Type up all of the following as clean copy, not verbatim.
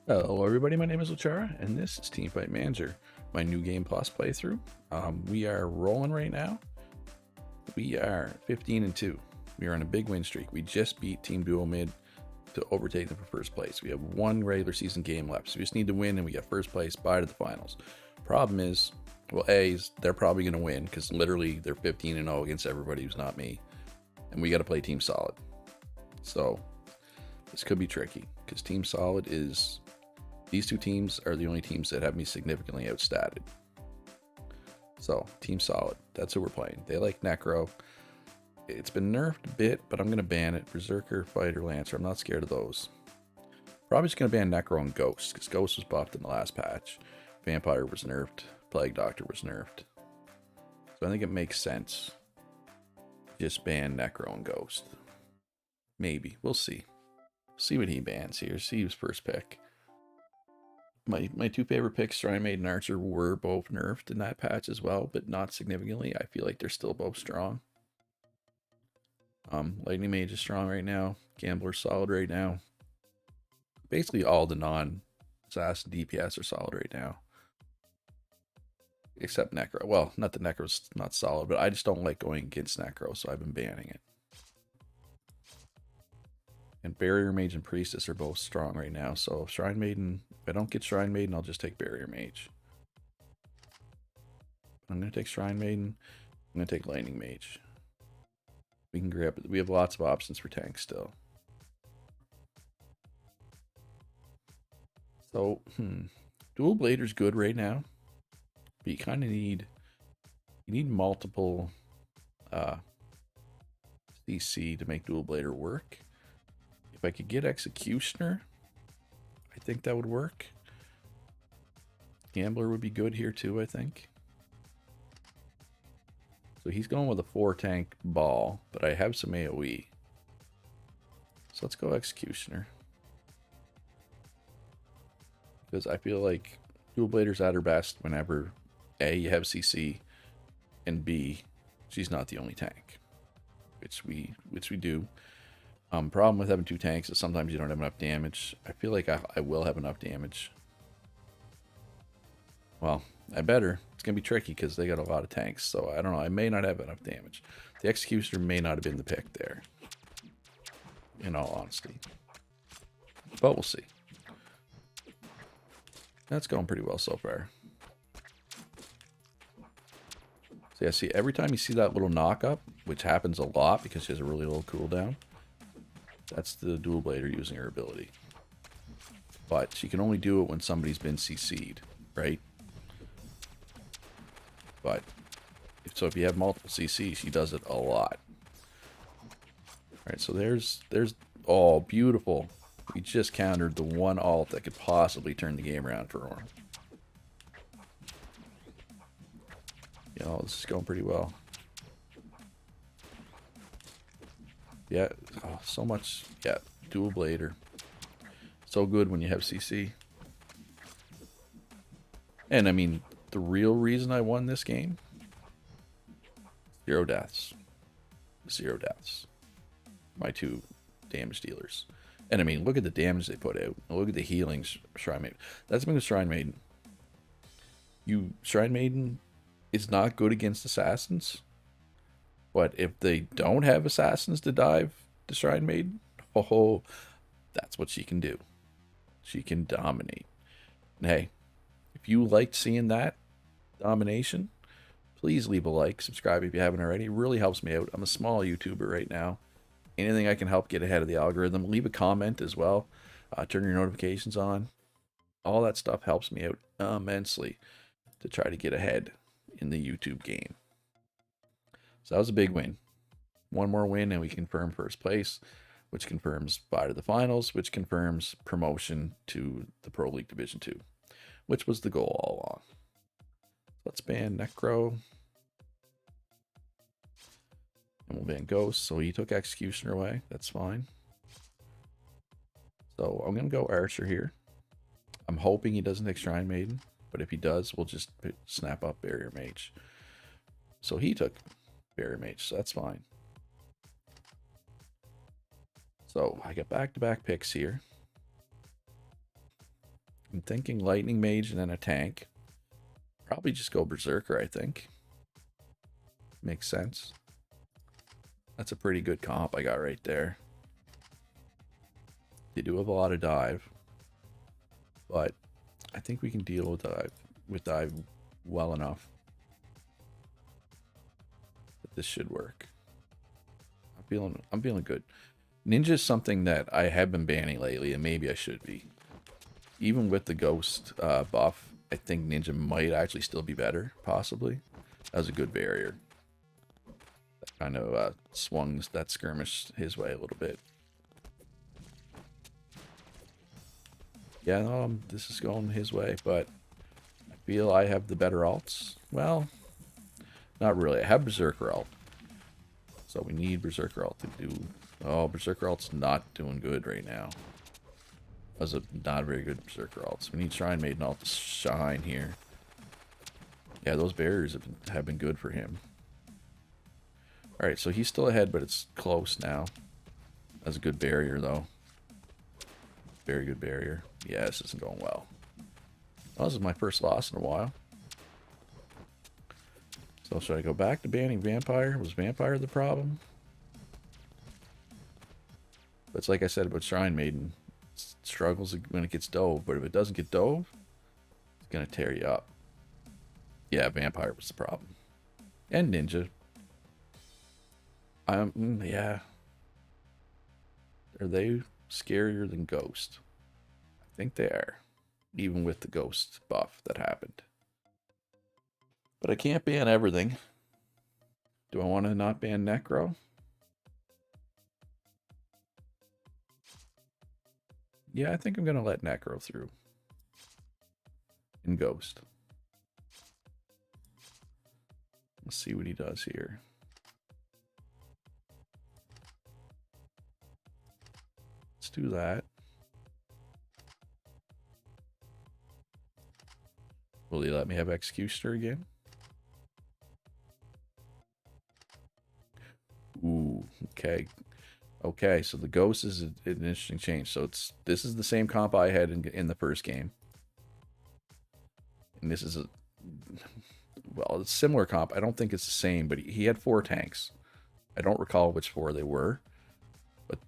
Hello everybody, my name is Luchara, and this is Teamfight Manager, my new game plus playthrough. We are rolling right now. We are 15-2. We are on a big win streak. We just beat Team Duo Mid to overtake them for first place. We have one regular season game left, so we just need to win and we get first place, bye to the finals. Problem is, well, they're probably going to win because literally they're 15-0 against everybody who's not me, and we got to play Team Solid. So this could be tricky because Team Solid is... These two teams are the only teams that have me significantly outstatted. So, Team Solid, that's who we're playing. They like Necro. It's been nerfed a bit, but I'm going to ban it. Berserker, Fighter, Lancer, I'm not scared of those. Probably just going to ban Necro and Ghost, because Ghost was buffed in the last patch. Vampire was nerfed. Plague Doctor was nerfed. So I think it makes sense. Just ban Necro and Ghost. Maybe. We'll see. See what he bans here. See who's first pick. My two favorite picks, Shrine Maiden and Archer, were both nerfed in that patch as well, but not significantly. I feel like they're still both strong. Lightning Mage is strong right now. Gambler's solid right now. Basically all the non-assassin DPS are solid right now. Except Necro. Well, not that Necro's not solid, but I just don't like going against Necro, so I've been banning it. And Barrier Mage and Priestess are both strong right now, so if Shrine Maiden... If I don't get Shrine Maiden, I'll just take Barrier Mage. I'm going to take Shrine Maiden. I'm going to take Lightning Mage. We can grab it. We have lots of options for tanks still. So, Dual Blader's good right now. But you kind of need... You need multiple CC to make Dual Blader work. If I could get Executioner... I think that would work. Gambler would be good here too, I think. So he's going with a 4-tank ball, but I have some AoE. So let's go Executioner. Because I feel like Dual Blader's at her best whenever A, you have CC, and B, she's not the only tank. Which we do. Problem with having two tanks is sometimes you don't have enough damage. I feel like I will have enough damage. Well, I better. It's going to be tricky because they got a lot of tanks. So I don't know. I may not have enough damage. The Executioner may not have been the pick there. In all honesty. But we'll see. That's going pretty well so far. So yeah, see, every time you see that little knock up, which happens a lot because she has a really low cooldown, that's the Dual Blader using her ability. But she can only do it when somebody's been CC'd, right? But, so if you have multiple CCs, she does it a lot. Alright, so there's, oh, beautiful. We just countered the one ult that could possibly turn the game around for her. You know, this is going pretty well. Yeah, oh, so much. Yeah, Dual Blader. So good when you have CC. And I mean, the real reason I won this game, 0 deaths. 0 deaths. My two damage dealers. And I mean, look at the damage they put out. Look at the healing Shrine Maiden. That's been a Shrine Maiden. Shrine Maiden is not good against assassins. But if they don't have assassins to dive the Shrine Maiden, oh, that's what she can do. She can dominate. And hey, if you liked seeing that domination, please leave a like, subscribe if you haven't already. It really helps me out. I'm a small YouTuber right now. Anything I can help get ahead of the algorithm. Leave a comment as well. Turn your notifications on. All that stuff helps me out immensely to try to get ahead in the YouTube game. So that was a big win. One more win and we confirm first place, which confirms bye to the finals, which confirms promotion to the Pro League Division 2, which was the goal all along. Let's ban Necro. And we'll ban Ghost. So he took Executioner away. That's fine. So I'm going to go Archer here. I'm hoping he doesn't take Shrine Maiden, but if he does, we'll just snap up Barrier Mage. So he took Barrier Mage, so that's fine. So I got back-to-back picks here. I'm thinking Lightning Mage and then a tank. Probably just go Berserker, I think. Makes sense. That's a pretty good comp I got right there. They do have a lot of dive, but I think we can deal with dive well enough that this should work. I'm feeling good. Ninja is something that I have been banning lately, and maybe I should be. Even with the ghost buff, I think Ninja might actually still be better, possibly. That was a good barrier. That kind of swung that skirmish his way a little bit. Yeah, no, this is going his way, but I feel I have the better alts. Well, not really. I have Berserker alt. So we need Berserker alt to do... Oh, Berserker alt's not doing good right now. That was a not very good Berserker alt. So we need Shrine Maiden alt to shine here. Yeah, those barriers have been good for him. Alright, so he's still ahead, but it's close now. That's a good barrier, though. Very good barrier. Yeah, this isn't going well. Well, this is my first loss in a while. So should I go back to banning Vampire? Was Vampire the problem? But it's like I said about Shrine Maiden. It struggles when it gets dove, but if it doesn't get dove, it's going to tear you up. Yeah, Vampire was the problem. And Ninja. Yeah. Are they scarier than Ghost? I think they are. Even with the Ghost buff that happened. But I can't ban everything. Do I want to not ban Necro? Yeah, I think I'm going to let Necro through. In Ghost. Let's see what he does here. Let's do that. Will he let me have Executioner again? Ooh, okay. Okay, so the Ghost is an interesting change. So this is the same comp I had in the first game. And this is well, it's similar comp. I don't think it's the same, but he had 4 tanks. I don't recall which 4 they were. But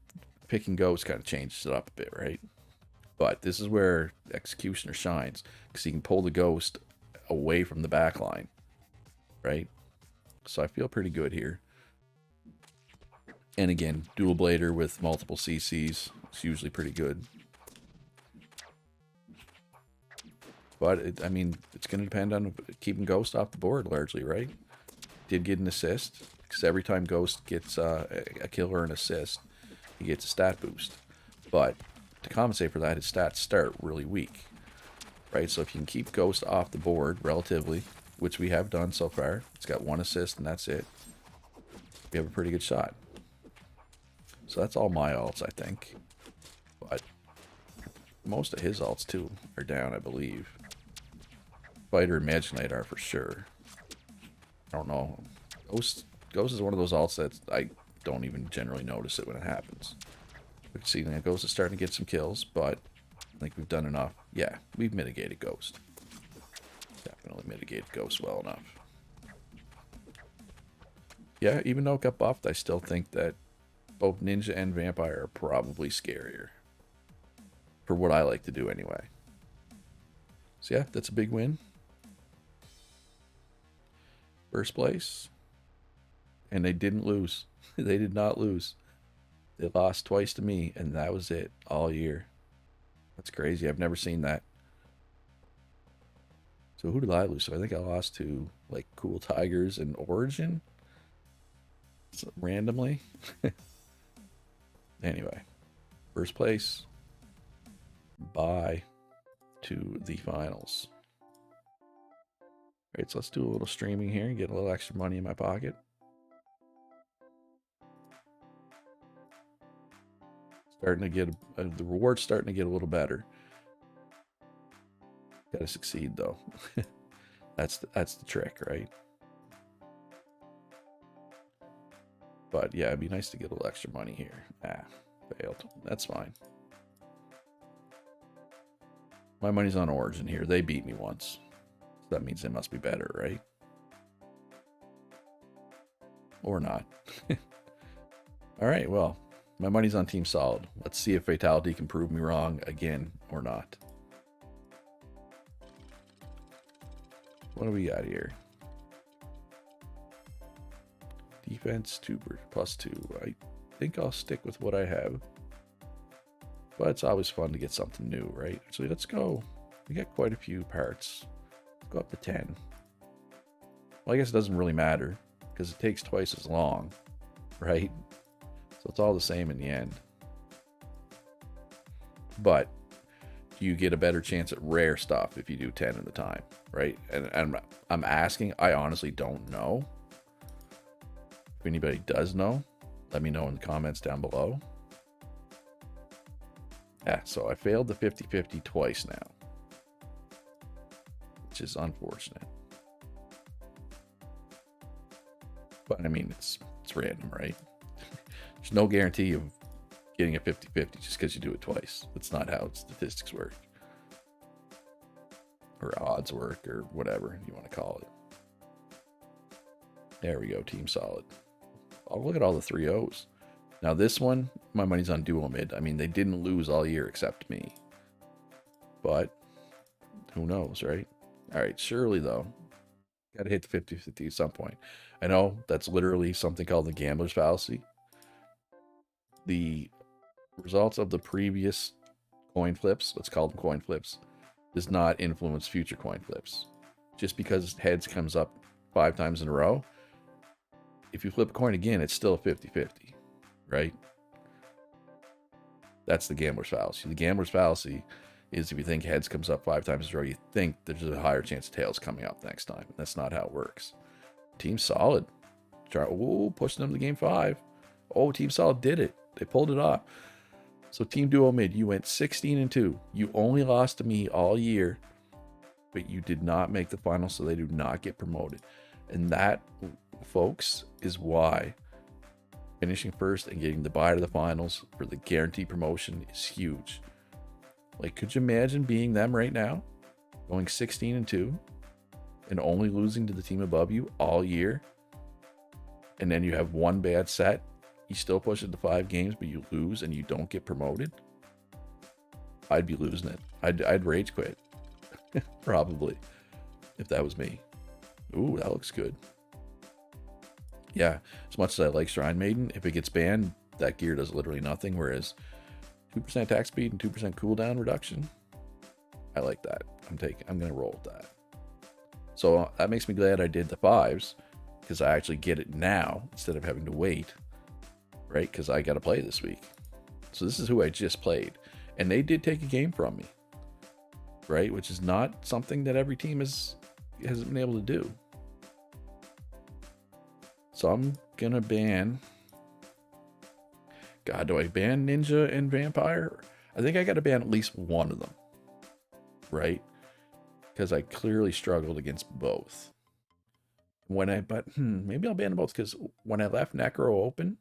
picking Ghost kind of changes it up a bit, right? But this is where Executioner shines, because he can pull the Ghost away from the back line, right? So I feel pretty good here. And again, dual blader with multiple CCs is usually pretty good. But, I mean, it's going to depend on keeping Ghost off the board largely, right? Did get an assist, because every time Ghost gets a kill or an assist, he gets a stat boost. But to compensate for that, his stats start really weak, right? So if you can keep Ghost off the board relatively, which we have done so far, it's got 1 assist and that's it, we have a pretty good shot. So that's all my alts, I think. But most of his alts, too, are down, I believe. Fighter and Imaginate are for sure. I don't know. Ghost is one of those alts that I don't even generally notice it when it happens. We can see that Ghost is starting to get some kills, but I think we've done enough. Yeah, we've mitigated Ghost. Definitely mitigated Ghost well enough. Yeah, even though it got buffed, I still think that both Ninja and Vampire are probably scarier. For what I like to do anyway. So yeah, that's a big win. First place. And they didn't lose. They did not lose. They lost twice to me, and that was it all year. That's crazy. I've never seen that. So who did I lose? So I think I lost to, like, Cool Tigers and Origin. So, randomly. Anyway. First place. Bye to the finals. Alright, so let's do a little streaming here and get a little extra money in my pocket. Starting to get the reward's starting to get a little better. Gotta succeed though. That's the trick, right? But yeah, it'd be nice to get a little extra money here. Ah, failed. That's fine. My money's on Origin here. They beat me once. So that means they must be better, right? Or not. All right, well, my money's on Team Solid. Let's see if Fatality can prove me wrong again or not. What do we got here? Defense 2 plus 2. I think I'll stick with what I have. But it's always fun to get something new, right? So let's go. We got quite a few parts. Let's go up to 10. Well, I guess it doesn't really matter because it takes twice as long, right? So it's all the same in the end. But you get a better chance at rare stuff if you do 10 at a time, right? And I'm asking, I honestly don't know. If anybody does know, let me know in the comments down below. Yeah, so I failed the 50-50 twice now, which is unfortunate. But I mean, it's random, right? There's no guarantee of getting a 50-50 just because you do it twice. That's not how statistics work. Or odds work, or whatever you want to call it. There we go, Team Solid. Oh, look at all the 3 O's. Now this one, my money's on Duo Mid. I mean, they didn't lose all year except me. But who knows, right? All right, surely though, got to hit the 50-50 at some point. I know that's literally something called the gambler's fallacy. The results of the previous coin flips, let's call them coin flips, does not influence future coin flips. Just because heads comes up 5 times in a row, if you flip a coin again, it's still a 50-50, right? That's the gambler's fallacy. The gambler's fallacy is if you think heads comes up 5 times in a row, you think there's a higher chance of tails coming up next time. That's not how it works. Team Solid. Pushing them to game 5. Oh, Team Solid did it. They pulled it off. So Team Duo Mid, you went 16-2. You only lost to me all year, but you did not make the finals, so they do not get promoted. And that, folks, is why finishing first and getting the bye to the finals for the guaranteed promotion is huge. Like, could you imagine being them right now? Going 16-2 and only losing to the team above you all year? And then you have one bad set. You still push it to 5 games, but you lose and you don't get promoted? I'd be losing it. I'd rage quit. Probably. If that was me. Ooh, that looks good. Yeah, as much as I like Shrine Maiden, if it gets banned, that gear does literally nothing, whereas 2% attack speed and 2% cooldown reduction, I like that. I'm gonna roll with that. So that makes me glad I did the 5s, because I actually get it now instead of having to wait, right? Because I got to play this week. So this is who I just played, and they did take a game from me, right? Which is not something that every team hasn't been able to do. So I'm gonna ban. God, do I ban Ninja and Vampire? I think I got to ban at least one of them, right? Because I clearly struggled against both. Maybe I'll ban them both, because when I left Necro open,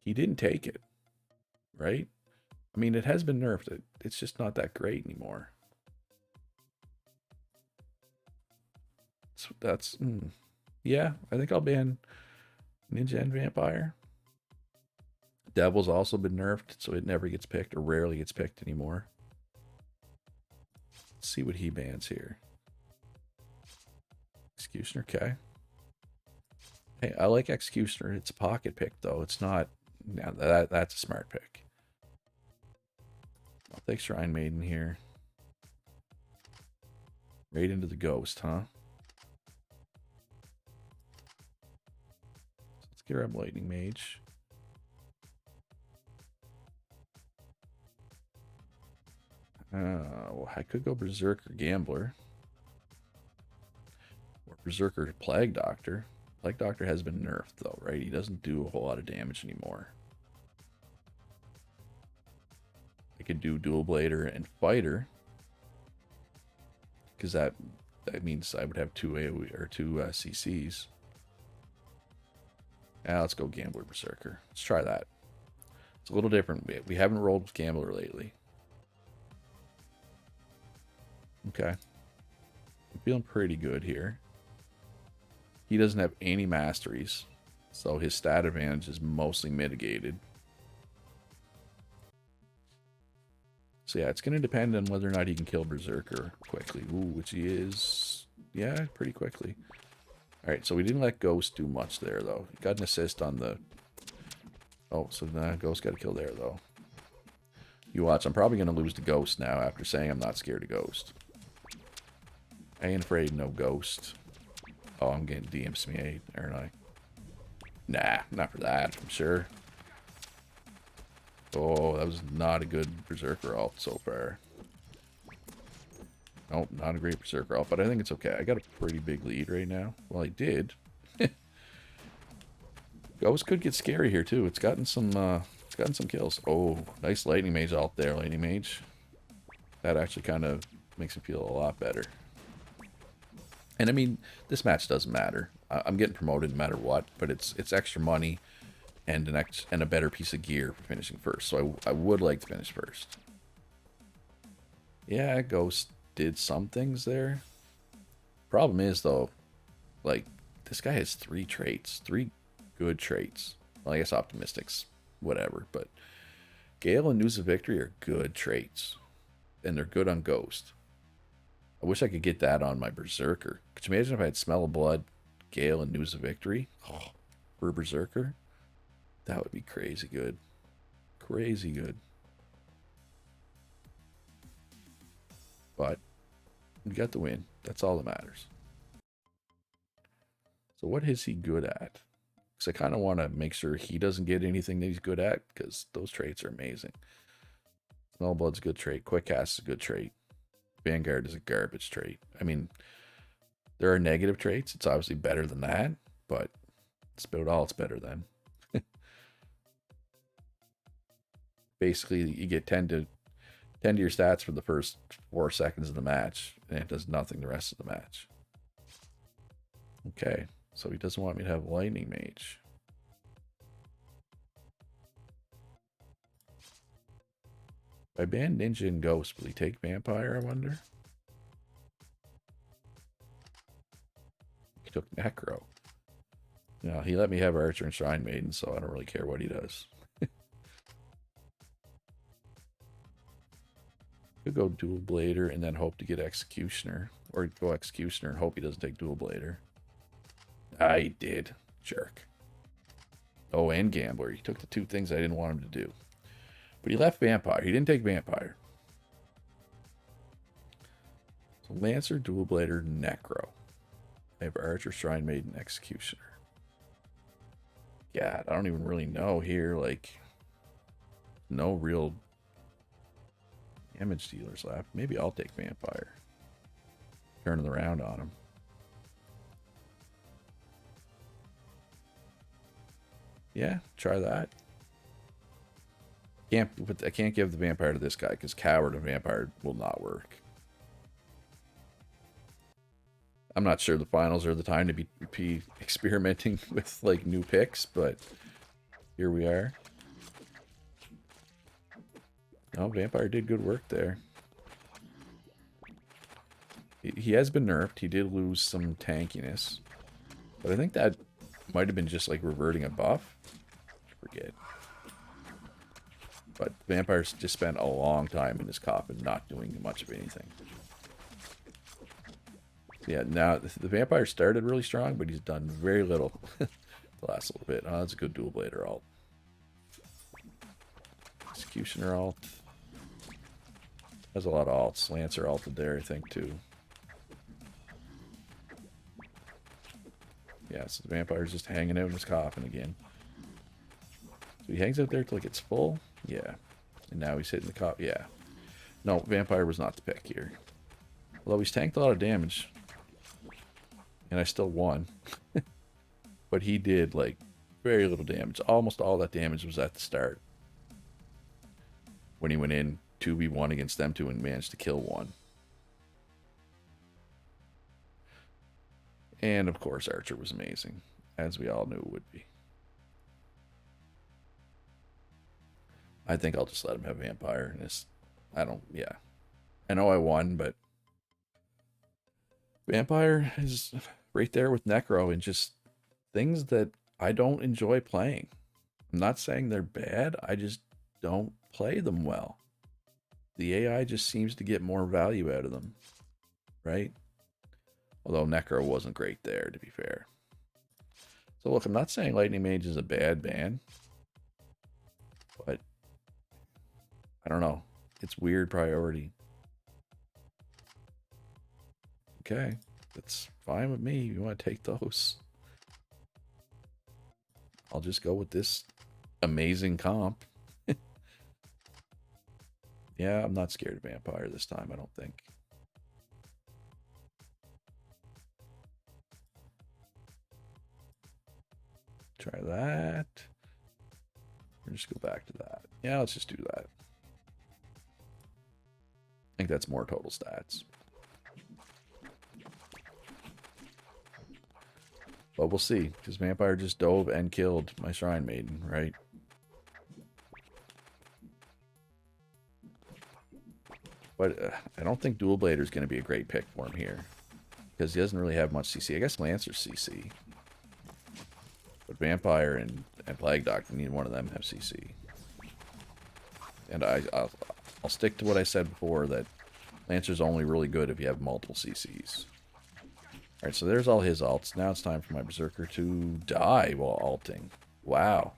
he didn't take it, right? I mean, it has been nerfed. It's just not that great anymore. So that's, yeah, I think I'll ban Ninja and Vampire. Devil's also been nerfed, so it never gets picked, or rarely gets picked anymore. Let's see what he bans here. Executioner, okay. Hey, I like Executioner. It's a pocket pick, though. It's not. Yeah, that's a smart pick. I'll take Shrine Maiden here. Right into the Ghost, huh? Let's get rid of Lightning Mage. Well, I could go Berserker Gambler. Or Berserker Plague Doctor. Plague Doctor has been nerfed, though, right? He doesn't do a whole lot of damage anymore. I could do Dual Blader and Fighter, because that means I would have 2 AoE or 2 CCs. Let's go Gambler Berserker. Let's try that. It's a little different. We haven't rolled with Gambler lately. Okay. I'm feeling pretty good here. He doesn't have any masteries, so his stat advantage is mostly mitigated. So yeah, it's going to depend on whether or not he can kill Berserker quickly. Ooh, which he is, yeah, pretty quickly. Alright, so we didn't let Ghost do much there, though. He got an assist on the... Oh, so now Ghost got a kill there, though. You watch, I'm probably going to lose to Ghost now after saying I'm not scared of Ghost. I ain't afraid no Ghost. Oh, I'm getting DMCA'd, aren't I? Nah, not for that, I'm sure. Oh, that was not a good Berserker ult so far. Nope, not a great Berserker ult, but I think it's okay. I got a pretty big lead right now. Well, I did. Ghost could get scary here too. It's gotten some kills. Oh, nice Lightning Mage ult there, Lightning Mage. That actually kind of makes me feel a lot better. And I mean, this match doesn't matter. I'm getting promoted no matter what, but it's extra money and a better piece of gear for finishing first. So I would like to finish first. Yeah, Ghost did some things there. Problem is though, like, this guy has 3 traits, 3 good traits. Well, I guess Optimistics, whatever, but Gale and News of Victory are good traits, and they're good on Ghost. I wish I could get that on my Berserker. Could you imagine if I had Smell of Blood, Gale, and News of Victory? Oh, for Berserker? That would be crazy good. Crazy good. But we got the win. That's all that matters. So what is he good at? Because I kind of want to make sure he doesn't get anything that he's good at, because those traits are amazing. Smell Blood's a good trait. Quick Cast is a good trait. Vanguard is a garbage trait. I mean, there are negative traits. It's obviously better than that, but it's about all it's better than. Basically, you get 10 to your stats for the first 4 seconds of the match, and it does nothing the rest of the match. Okay, so he doesn't want me to have Lightning Mage. If I ban Ninja and Ghost, will he take Vampire, I wonder? He took Necro. No, he let me have Archer and Shrine Maiden, so I don't really care what he does. Could go Dual Blader and then hope to get Executioner. Or go Executioner and hope he doesn't take Dual Blader. Ah, he did. Jerk. Oh, and Gambler. He took the 2 things I didn't want him to do. But he left Vampire. He didn't take Vampire. So Lancer, Dual Blader, Necro. I have Archer, Shrine Maiden, Executioner. God, I don't even really know here. Like, no real damage dealers left. Maybe I'll take Vampire. Turning around on him. Yeah, try that. I can't give the Vampire to this guy because Coward and Vampire will not work. I'm not sure the finals are the time to be experimenting with like new picks, but here we are. Oh, Vampire did good work there. He has been nerfed. He did lose some tankiness, but I think that might have been just like reverting a buff. I forget. But Vampire's just spent a long time in his coffin not doing much of anything. Yeah, now the Vampire started really strong, but he's done very little the last little bit. Oh, that's a good Dual Blader ult. Executioner ult. Has a lot of alts. Lancer ulted there, I think, too. Yeah, so the Vampire's just hanging out in his coffin again. So he hangs out there till it gets full. Yeah. And now he's hitting the coffin. Yeah. No, Vampire was not the pick here. Although he's tanked a lot of damage. And I still won. But he did, like, very little damage. Almost all that damage was at the start. When he went in 2v1 against them two and managed to kill one. And, of course, Archer was amazing. As we all knew it would be. I think I'll just let him have Vampire. And I know I won, but Vampire is right there with Necro and just things that I don't enjoy playing. I'm not saying they're bad, I just don't play them well. The AI just seems to get more value out of them, right? Although Necro wasn't great there, to be fair. So look, I'm not saying Lightning Mage is a bad ban, but I don't know. It's weird priority. Okay, that's fine with me. You want to take those? I'll just go with this amazing comp. Yeah, I'm not scared of Vampire this time, I don't think. Try that. Or just go back to that. Yeah, let's just do that. I think that's more total stats. But we'll see, because Vampire just dove and killed my Shrine Maiden, right? But I don't think Dual Blader is going to be a great pick for him here, because he doesn't really have much CC. I guess Lancer's CC. But Vampire and Plague Doctor, neither one of them have CC. And I'll stick to what I said before, that Lancer's only really good if you have multiple CCs. Alright, so there's all his alts. Now it's time for my Berserker to die while alting. Wow.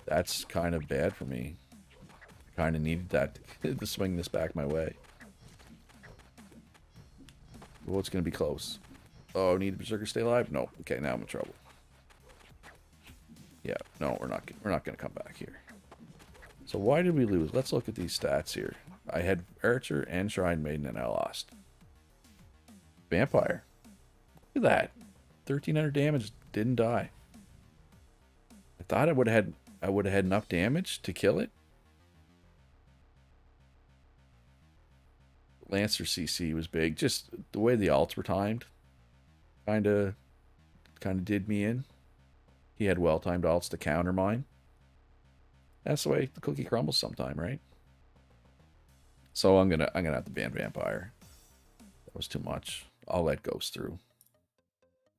That's kind of bad for me. I kind of needed that to swing this back my way. Well, it's going to be close. Oh, need Berserker stay alive? No. Okay, now I'm in trouble. Yeah, no, we're not going to come back here. So why did we lose? Let's look at these stats here. I had Archer and Shrine Maiden and I lost. Vampire. Look at that. 1300 damage, didn't die. I thought I would have had enough damage to kill it. Lancer CC was big. Just the way the alts were timed kind of did me in. He had well-timed alts to counter mine. That's the way the cookie crumbles sometime, right? So I'm gonna have to ban Vampire. That was too much. I'll let Ghost through.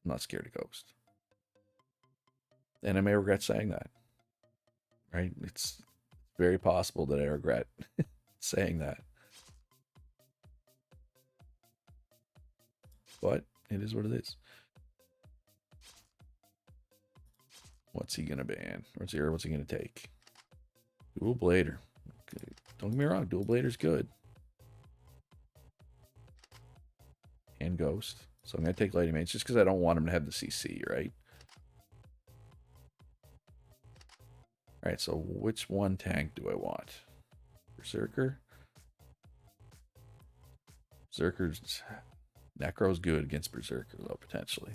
I'm not scared of Ghost. And I may regret saying that. Right? It's very possible that I regret saying that. But it is what it is. What's he gonna ban? What's he gonna take? Dual Blader. Okay. Don't get me wrong, Dual Blader's good. And Ghost. So I'm gonna take Lightning Mage just because I don't want him to have the CC, right? Alright, so which one tank do I want? Berserker? Berserker's... Necro's good against Berserker, though, potentially.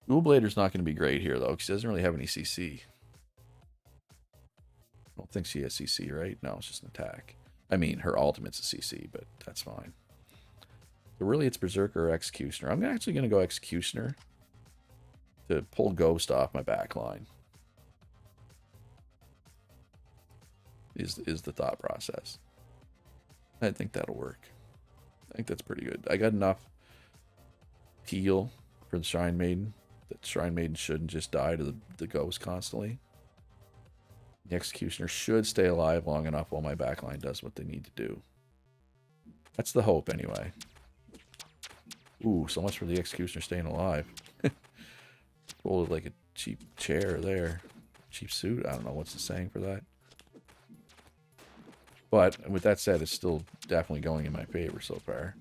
Dual Blader's not going to be great here, though, because he doesn't really have any CC. I don't think she has CC, right? No, it's just an attack. I mean, her ultimate's a CC, but that's fine. So really, it's Berserker or Executioner. I'm actually going to go Executioner to pull Ghost off my back line. Is the thought process. I think that'll work. I think that's pretty good. I got enough heal for the Shrine Maiden that Shrine Maiden shouldn't just die to the Ghost constantly. The Executioner should stay alive long enough while my backline does what they need to do. That's the hope, anyway. Ooh, so much for the Executioner staying alive. Rolled like a cheap chair there. Cheap suit? I don't know what's the saying for that. But with that said, it's still definitely going in my favor so far.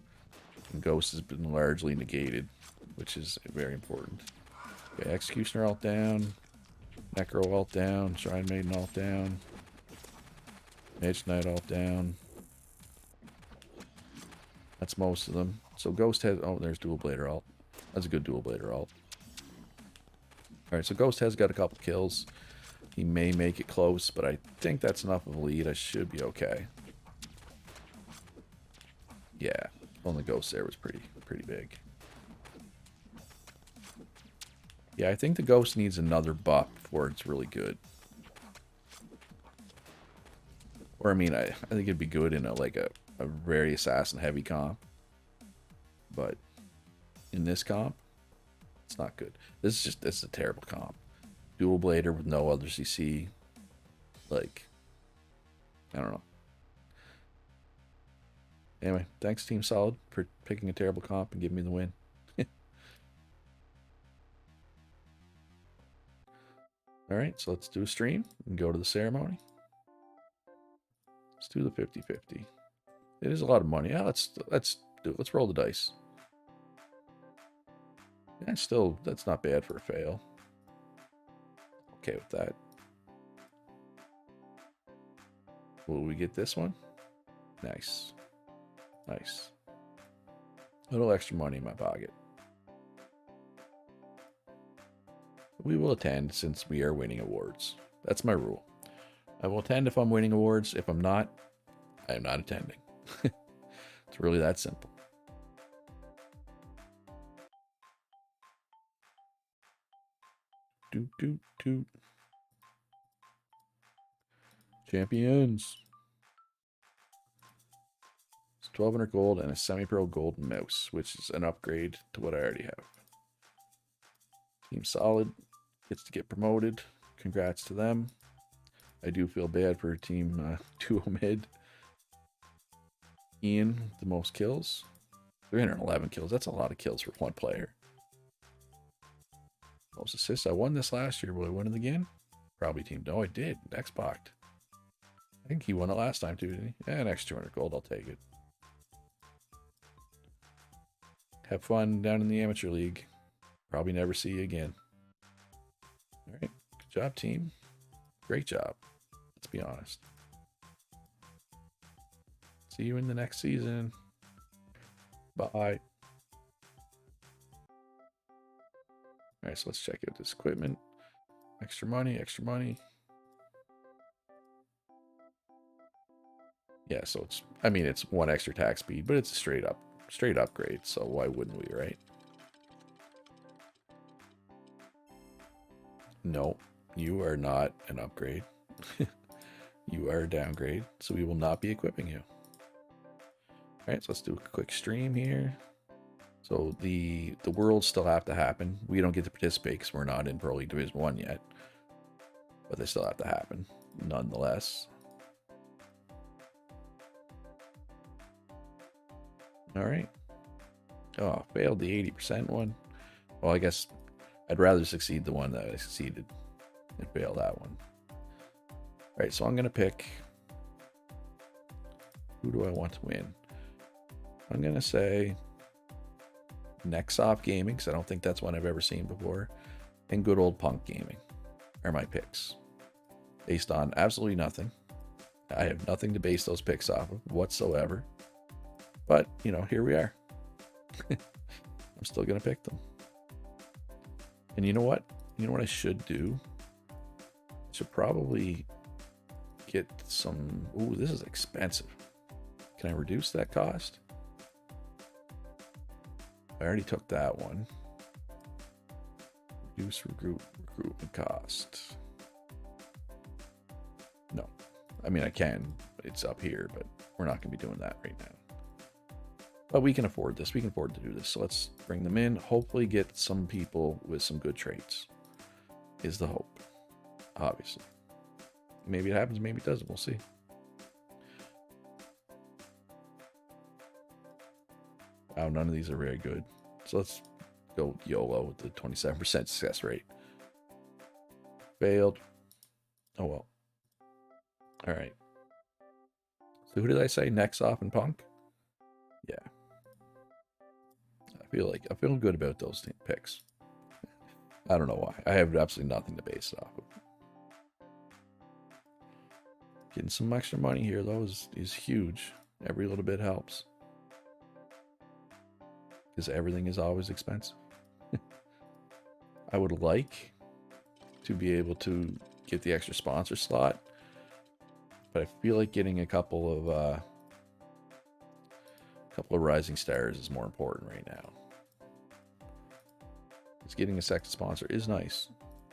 And Ghost has been largely negated, which is very important. Okay, Executioner alt down. Necro alt down. Shrine Maiden alt down. Mage Knight alt down. That's most of them. So Ghost has... Oh, there's Dual Blader alt. That's a good Dual Blader alt. Alright, so Ghost has got a couple kills. He may make it close, but I think that's enough of a lead. I should be okay. Yeah, only Ghost there was pretty big. Yeah, I think the Ghost needs another buff before it's really good. Or, I mean, I think it'd be good in a very assassin-heavy comp. but in this comp, it's not good. This is a terrible comp. Dual blader with no other CC. Like, I don't know. Anyway, thanks Team Solid for picking a terrible comp and giving me the win. All right, so let's do a stream and go to the ceremony. Let's do the 50-50. It is a lot of money. Yeah, let's do it. Let's roll the dice. Yeah, still, that's not bad for a fail. Okay with that. Will we get this one? Nice. Nice. A little extra money in my pocket. We will attend since we are winning awards. That's my rule. I will attend if I'm winning awards. If I'm not, I am not attending. It's really that simple. Doot, doot, doot. Champions. It's 1,200 gold and a semi-pro gold mouse, which is an upgrade to what I already have. Team Solid gets to get promoted. Congrats to them. I do feel bad for Team Duo Mid. Ian, the most kills. 311 kills. That's a lot of kills for one player. Most assists. I won this last year. Will I win it again? Probably Team. No, I did. Xbox. I think he won it last time too, didn't he? Yeah, an extra 200 gold. I'll take it. Have fun down in the amateur league. Probably never see you again. All right. Good job, team. Great job. Let's be honest. See you in the next season. Bye. All right, so let's check out this equipment. Extra money, extra money. Yeah, so it's, I mean, it's one extra attack speed, but it's a straight upgrade, so why wouldn't we, right? No, you are not an upgrade. You are a downgrade, so we will not be equipping you. All right, so let's do a quick stream here. So the worlds still have to happen. We don't get to participate because we're not in Pro League Division 1 yet. But they still have to happen, nonetheless. All right. Oh, failed the 80% one. Well, I guess I'd rather succeed the one that I succeeded and fail that one. All right, so I'm going to pick... Who do I want to win? I'm going to say... Nexoff Gaming, because I don't think that's one I've ever seen before, and Good Old Punk Gaming are my picks. Based on absolutely nothing. I have nothing to base those picks off of whatsoever. But, you know, here we are. I'm still going to pick them. And you know what? You know what I should do? I should probably get some... Ooh, this is expensive. Can I reduce that cost? I already took that one. Reduce recruitment cost. No. I mean, I can. It's up here, but we're not going to be doing that right now. But we can afford this. We can afford to do this. So let's bring them in. Hopefully get some people with some good traits. Is the hope. Obviously. Maybe it happens. Maybe it doesn't. We'll see. Wow, none of these are very good. So let's go YOLO with the 27% success rate. Failed. Oh well. All right. So who did I say? Nexoff and Punk? Yeah. I'm feeling good about those picks. I don't know why. I have absolutely nothing to base it off of. Getting some extra money here though is huge. Every little bit helps. Because everything is always expensive. I would like to be able to get the extra sponsor slot, but I feel like getting a couple of rising stars is more important right now. Because getting a second sponsor is nice,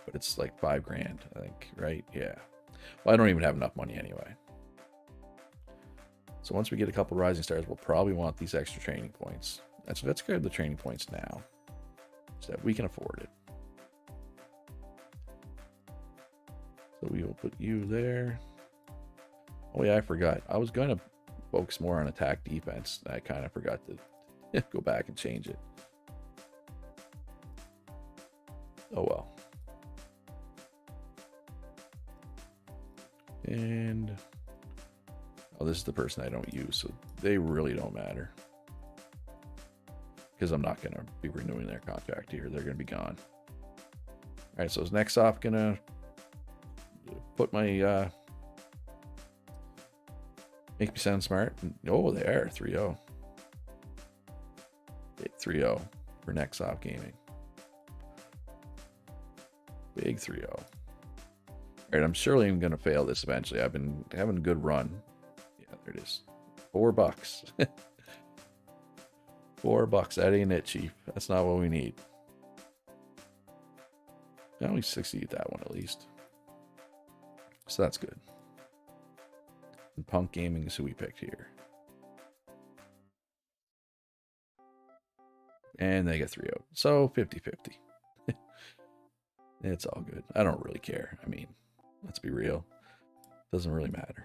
but it's like $5,000, I think, right? Yeah. Well, I don't even have enough money anyway. So once we get a couple rising stars, we'll probably want these extra training points. Let's grab the training points now, so that we can afford it. So we will put you there. Oh yeah, I forgot. I was going to focus more on attack defense. I kind of forgot to go back and change it. Oh well. And oh, this is the person I don't use, so they really don't matter, because I'm not going to be renewing their contract here. They're going to be gone. All right, so next off, gonna put my make me sound smart. Oh, they are 3-0. Big 3-0 for next off gaming. Big 3-0. All right, I'm surely I'm going to fail this eventually. I've been having a good run. Yeah, there it is. $4. $4. That ain't it, Chief. That's not what we need. Now we succeed that one at least. So that's good. And Punk Gaming is who we picked here. And they get 3-0. So 50-50. It's all good. I don't really care. I mean, let's be real. Doesn't really matter.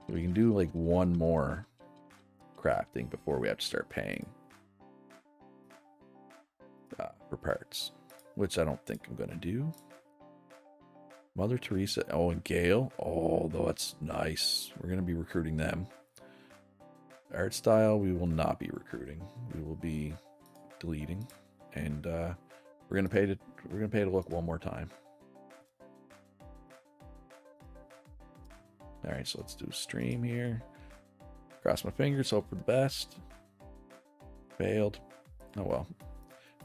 We can do like one more crafting before we have to start paying for parts, which I don't think I'm going to do. Mother Teresa. Oh, and Gale. Oh, though that's nice. We're going to be recruiting them. Art style, we will not be recruiting. We will be deleting. And we're going to pay to look one more time. All right, so let's do stream here. Cross my fingers, hope for the best. Failed. Oh well,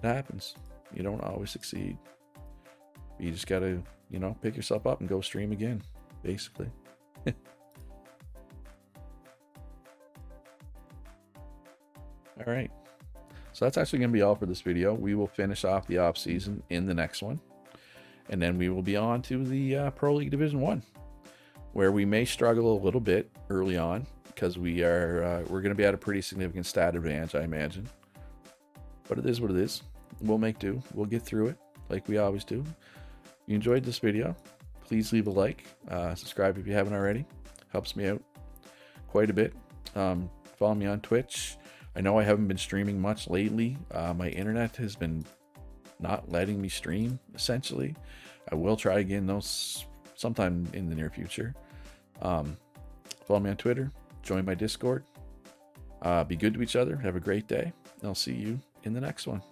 it happens. You don't always succeed. You just gotta, you know, pick yourself up and go stream again, basically. All right, so that's actually gonna be all for this video. We will finish off the off season in the next one, and then we will be on to the Pro League Division 1, where we may struggle a little bit early on, because we're going to be at a pretty significant stat advantage, I imagine. But it is what it is. We'll make do. We'll get through it like we always do. If you enjoyed this video, please leave a like. Subscribe if you haven't already. Helps me out quite a bit. Follow me on Twitch. I know I haven't been streaming much lately. My internet has been not letting me stream, essentially. I will try again, though, sometime in the near future. Follow me on Twitter. Join my Discord. Be good to each other. Have a great day. I'll see you in the next one.